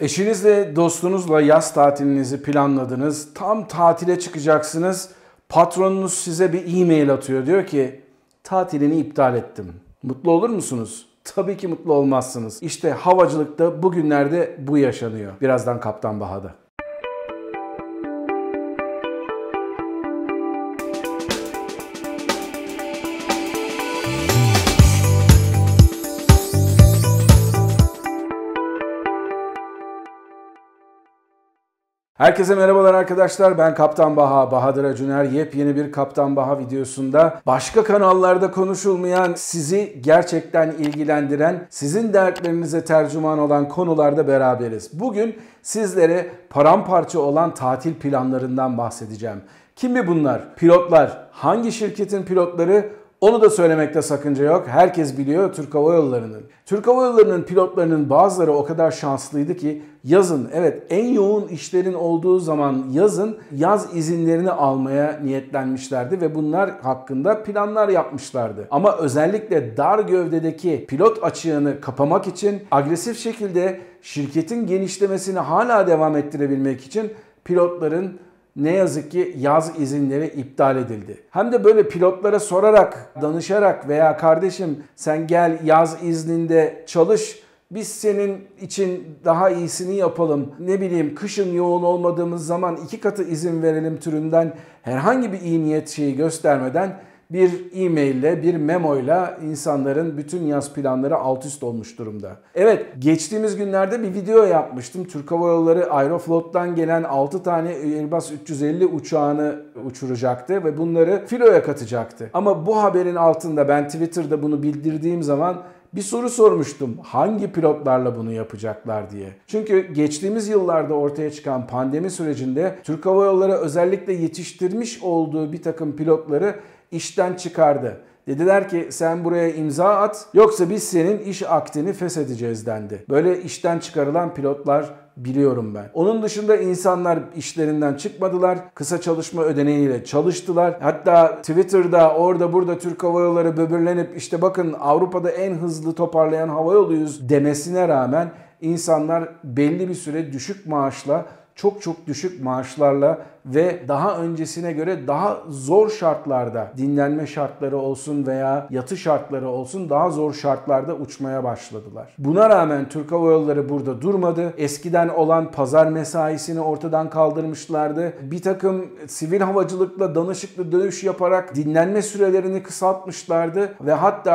Eşinizle, dostunuzla yaz tatilinizi planladınız. Tam tatile çıkacaksınız. Patronunuz size bir e-mail atıyor. Diyor ki tatilini iptal ettim. Mutlu olur musunuz? Tabii ki mutlu olmazsınız. İşte havacılıkta bugünlerde bu yaşanıyor. Birazdan Kaptan Baha'da. Herkese merhabalar arkadaşlar. Ben Kaptan Baha, Bahadır Acuner. Yepyeni bir Kaptan Baha videosunda başka kanallarda konuşulmayan, sizi gerçekten ilgilendiren, sizin dertlerinize tercüman olan konularda beraberiz. Bugün sizlere paramparça olan tatil planlarından bahsedeceğim. Kim mi bunlar? Pilotlar. Hangi şirketin pilotları? Onu da söylemekte sakınca yok. Herkes biliyor Türk Hava Yolları'nın. Türk Hava Yolları'nın pilotlarının bazıları o kadar şanslıydı ki yazın, evet en yoğun işlerin olduğu zaman yazın yaz izinlerini almaya niyetlenmişlerdi ve bunlar hakkında planlar yapmışlardı. Ama özellikle dar gövdedeki pilot açığını kapamak için agresif şekilde şirketin genişlemesini hala devam ettirebilmek için pilotların ne yazık ki yaz izinleri iptal edildi. Hem de böyle pilotlara sorarak, danışarak veya kardeşim sen gel yaz izninde çalış, biz senin için daha iyisini yapalım, ne bileyim kışın yoğun olmadığımız zaman 2 katı izin verelim türünden herhangi bir iyi niyet şeyi göstermeden bir e-maille, bir memoyla insanların bütün yaz planları alt üst olmuş durumda. Evet, geçtiğimiz günlerde bir video yapmıştım. Türk Hava Yolları Aeroflot'tan gelen 6 tane Airbus 350 uçağını uçuracaktı ve bunları filoya katacaktı. Ama bu haberin altında ben Twitter'da bunu bildirdiğim zaman bir soru sormuştum. Hangi pilotlarla bunu yapacaklar diye. Çünkü geçtiğimiz yıllarda ortaya çıkan pandemi sürecinde Türk Hava Yolları özellikle yetiştirmiş olduğu bir takım pilotları işten çıkardı. Dediler ki sen buraya imza at yoksa biz senin iş akdini feshedeceğiz dendi. Böyle işten çıkarılan pilotlar biliyorum ben. Onun dışında insanlar işlerinden çıkmadılar. Kısa çalışma ödeneğiyle çalıştılar. Hatta Twitter'da orada burada Türk Hava Yolları böbürlenip işte bakın Avrupa'da en hızlı toparlayan hava yoluyuz demesine rağmen insanlar belli bir süre düşük maaşla, çok düşük maaşlarla ve daha öncesine göre daha zor şartlarda, dinlenme şartları olsun veya yatı şartları olsun daha zor şartlarda uçmaya başladılar. Buna rağmen Türk Hava Yolları burada durmadı. Eskiden olan pazar mesaisini ortadan kaldırmışlardı. Bir takım sivil havacılıkla danışıklı dönüş yaparak dinlenme sürelerini kısaltmışlardı ve hatta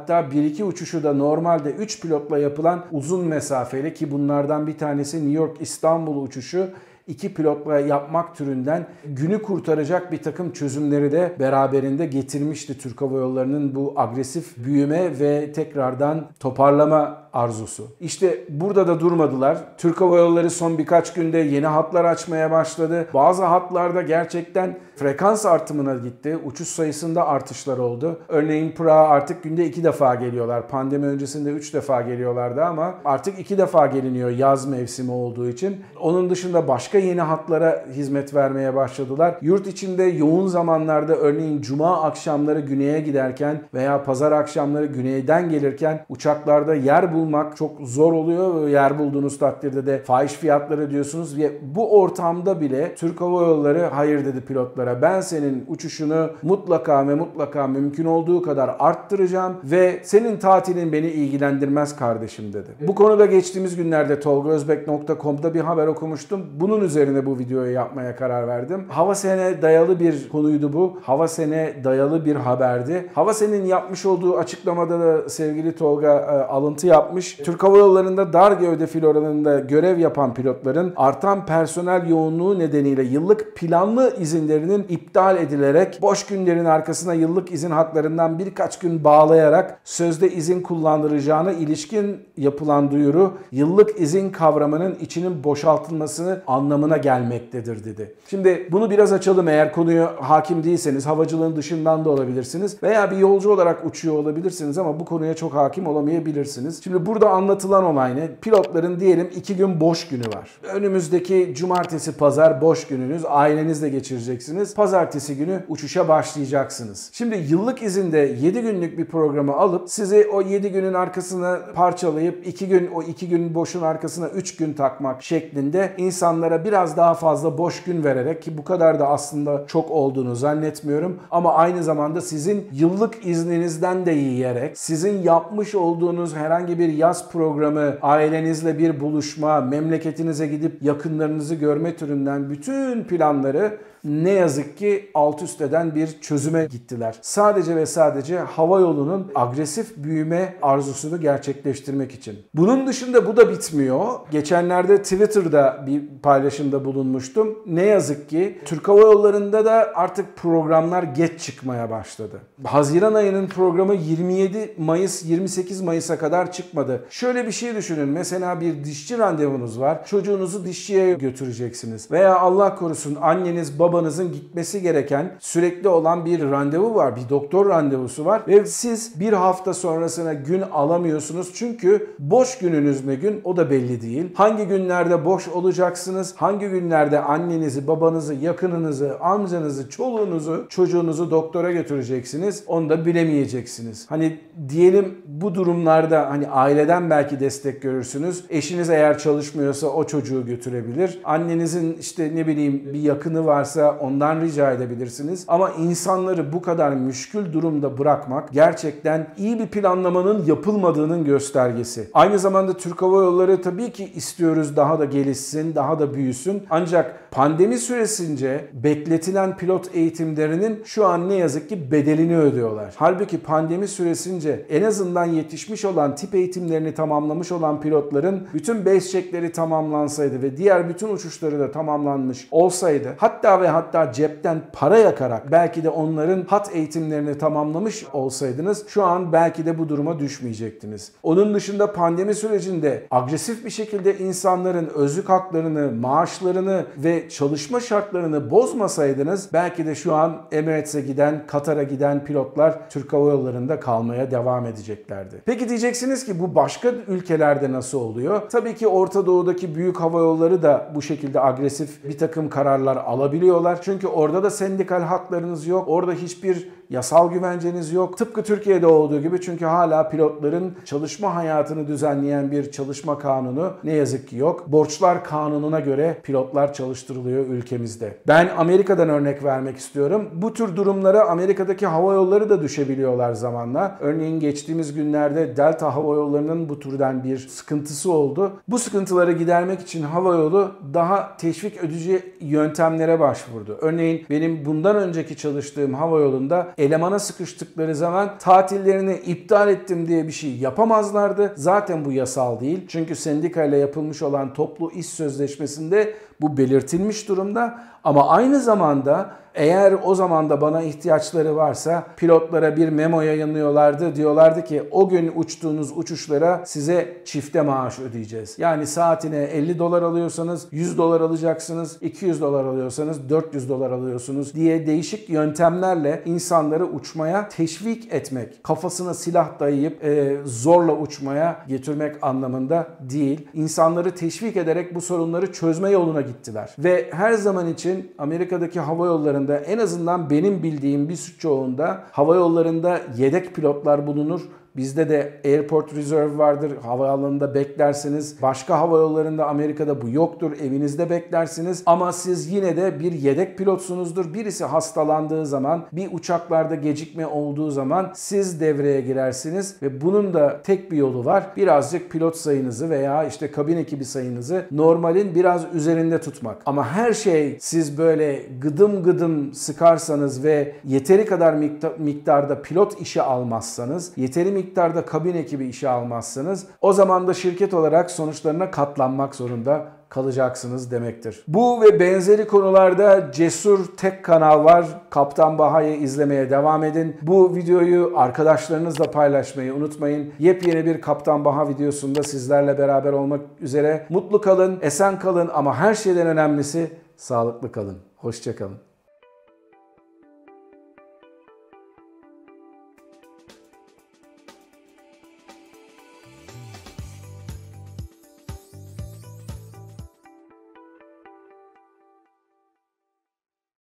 1-2 uçuşu da normalde 3 pilotla yapılan uzun mesafeli ki bunlardan bir tanesi New York-İstanbul uçuşu 2 pilotla yapmak türünden günü kurtaracak bir takım çözümleri de beraberinde getirmişti Türk Hava Yolları'nın bu agresif büyüme ve tekrardan toparlama arzusu. İşte burada da durmadılar. Türk Hava Yolları son birkaç günde yeni hatlar açmaya başladı. Bazı hatlarda gerçekten frekans artımına gitti. Uçuş sayısında artışlar oldu. Örneğin Prag'a artık günde 2 defa geliyorlar. Pandemi öncesinde 3 defa geliyorlardı ama artık 2 defa geliniyor yaz mevsimi olduğu için. Onun dışında başka yeni hatlara hizmet vermeye başladılar. Yurt içinde yoğun zamanlarda örneğin cuma akşamları güneye giderken veya pazar akşamları güneyden gelirken uçaklarda yer bulmak çok zor oluyor. Yer bulduğunuz takdirde de fahiş fiyatları ödüyorsunuz ve bu ortamda bile Türk Hava Yolları hayır dedi pilotlara. Ben senin uçuşunu mutlaka ve mutlaka mümkün olduğu kadar arttıracağım ve senin tatilin beni ilgilendirmez kardeşim dedi. Bu konuda geçtiğimiz günlerde tolgaozbek.com'da bir haber okumuştum. Bunun üzerine bu videoyu yapmaya karar verdim. Havasen'e dayalı bir konuydu bu. Havasen'e dayalı bir haberdi. Havasen'in yapmış olduğu açıklamada da sevgili Tolga alıntı yapmış. Türk Hava Yolları'nda dar gövde fil oranında görev yapan pilotların artan personel yoğunluğu nedeniyle yıllık planlı izinlerinin iptal edilerek boş günlerin arkasına yıllık izin haklarından birkaç gün bağlayarak sözde izin kullandıracağına ilişkin yapılan duyuru yıllık izin kavramının içinin boşaltılmasını anlamına gelmektedir dedi. Şimdi bunu biraz açalım. Eğer konuya hakim değilseniz havacılığın dışından da olabilirsiniz veya bir yolcu olarak uçuyor olabilirsiniz ama bu konuya çok hakim olamayabilirsiniz. Şimdi Şimdi burada anlatılan olay ne? Pilotların diyelim 2 gün boş günü var. Önümüzdeki cumartesi, pazar boş gününüz. Ailenizle geçireceksiniz. Pazartesi günü uçuşa başlayacaksınız. Şimdi yıllık izinde 7 günlük bir programı alıp sizi o 7 günün arkasına parçalayıp 2 gün o 2 gün boşun arkasına 3 gün takmak şeklinde insanlara biraz daha fazla boş gün vererek, ki bu kadar da aslında çok olduğunu zannetmiyorum, ama aynı zamanda sizin yıllık izninizden de yiyerek, sizin yapmış olduğunuz herhangi bir yaz programı, ailenizle bir buluşma, memleketinize gidip yakınlarınızı görme türünden bütün planları ne yazık ki alt üst eden bir çözüme gittiler. Sadece ve sadece havayolunun agresif büyüme arzusunu gerçekleştirmek için. Bunun dışında bu da bitmiyor. Geçenlerde Twitter'da bir paylaşımda bulunmuştum. Ne yazık ki Türk Hava Yolları'nda da artık programlar geç çıkmaya başladı. Haziran ayının programı 27 Mayıs 28 Mayıs'a kadar çıkmadı. Şöyle bir şey düşünün. Mesela bir dişçi randevunuz var. Çocuğunuzu dişçiye götüreceksiniz. Veya Allah korusun anneniz, babanızın gitmesi gereken, sürekli olan bir randevu var. Bir doktor randevusu var. Ve siz bir hafta sonrasına gün alamıyorsunuz. Çünkü boş gününüz ne gün o da belli değil. Hangi günlerde boş olacaksınız? Hangi günlerde annenizi, babanızı, yakınınızı, amcanızı, çoluğunuzu, çocuğunuzu doktora götüreceksiniz? Onu da bilemeyeceksiniz. Hani diyelim bu durumlarda hani aileden belki destek görürsünüz. Eşiniz eğer çalışmıyorsa o çocuğu götürebilir. Annenizin işte ne bileyim bir yakını varsa ondan rica edebilirsiniz. Ama insanları bu kadar müşkül durumda bırakmak gerçekten iyi bir planlamanın yapılmadığının göstergesi. Aynı zamanda Türk Hava Yolları tabii ki istiyoruz daha da gelişsin, daha da büyüsün. Ancak pandemi süresince bekletilen pilot eğitimlerinin şu an ne yazık ki bedelini ödüyorlar. Halbuki pandemi süresince en azından yetişmiş olan, tip eğitimlerini tamamlamış olan pilotların bütün base check'leri tamamlansaydı ve diğer bütün uçuşları da tamamlanmış olsaydı, hatta ve hatta cepten para yakarak belki de onların hat eğitimlerini tamamlamış olsaydınız şu an belki de bu duruma düşmeyecektiniz. Onun dışında pandemi sürecinde agresif bir şekilde insanların özlük haklarını, maaşlarını ve çalışma şartlarını bozmasaydınız belki de şu an Emirates'e giden, Katar'a giden pilotlar Türk Hava Yolları'nda kalmaya devam edeceklerdi. Peki diyeceksiniz ki bu başka ülkelerde nasıl oluyor? Tabii ki Orta Doğu'daki büyük hava yolları da bu şekilde agresif bir takım kararlar alabiliyorlar. Çünkü orada da sendikal haklarınız yok. Orada hiçbir yasal güvenceniz yok. Tıpkı Türkiye'de olduğu gibi, çünkü hala pilotların çalışma hayatını düzenleyen bir çalışma kanunu ne yazık ki yok. Borçlar kanununa göre pilotlar çalıştırılıyor ülkemizde. Ben Amerika'dan örnek vermek istiyorum. Bu tür durumlara Amerika'daki hava yolları da düşebiliyorlar zamanla. Örneğin geçtiğimiz günlerde Delta Hava Yolları'nın bu türden bir sıkıntısı oldu. Bu sıkıntıları gidermek için hava yolu daha teşvik ödücü yöntemlere başvurdu. Örneğin benim bundan önceki çalıştığım hava yolunda elemana sıkıştıkları zaman tatillerini iptal ettim diye bir şey yapamazlardı. Zaten bu yasal değil. Çünkü sendikayla yapılmış olan toplu iş sözleşmesinde bu belirtilmiş durumda. Ama aynı zamanda eğer o zaman da bana ihtiyaçları varsa pilotlara bir memo yayınlıyorlardı. Diyorlardı ki o gün uçtuğunuz uçuşlara size çifte maaş ödeyeceğiz. Yani saatine 50 dolar alıyorsanız 100 dolar alacaksınız. 200 dolar alıyorsanız 400 dolar alıyorsunuz diye değişik yöntemlerle insanları uçmaya teşvik etmek. Kafasına silah dayayıp zorla uçmaya getirmek anlamında değil. İnsanları teşvik ederek bu sorunları çözme yoluna gittiler. Ve her zaman için Amerika'daki hava yollarında, en azından benim bildiğim bir çoğunda hava yollarında yedek pilotlar bulunur. Bizde de Airport Reserve vardır. Havaalanında beklersiniz. Başka hava yollarında Amerika'da bu yoktur. Evinizde beklersiniz. Ama siz yine de bir yedek pilotsunuzdur. Birisi hastalandığı zaman, bir uçaklarda gecikme olduğu zaman siz devreye girersiniz. Ve bunun da tek bir yolu var. Birazcık pilot sayınızı veya işte kabin ekibi sayınızı normalin biraz üzerinde tutmak. Ama her şey siz böyle gıdım gıdım sıkarsanız ve yeteri kadar miktarda pilot işi almazsanız, yeteri miktarda kabin ekibi işe almazsanız o zaman da şirket olarak sonuçlarına katlanmak zorunda kalacaksınız demektir. Bu ve benzeri konularda Cesur Tek kanal var. Kaptan Baha'yı izlemeye devam edin. Bu videoyu arkadaşlarınızla paylaşmayı unutmayın. Yepyeni bir Kaptan Baha videosunda sizlerle beraber olmak üzere. Mutlu kalın, esen kalın ama her şeyden önemlisi sağlıklı kalın. Hoşça kalın.